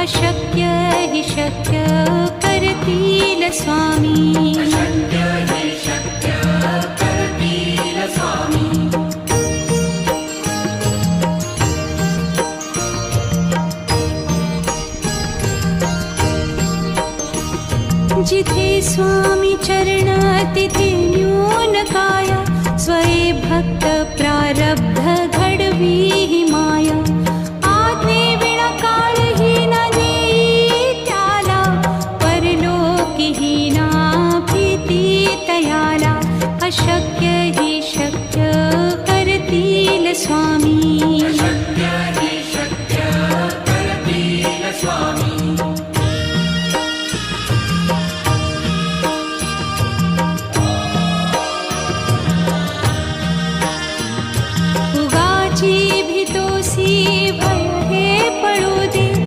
अशक्य हि शक्य करतील स्वामी. जिथे स्वामी चरण तिथे न्यून काया, स्वये भक्त प्रारब्ध घडवी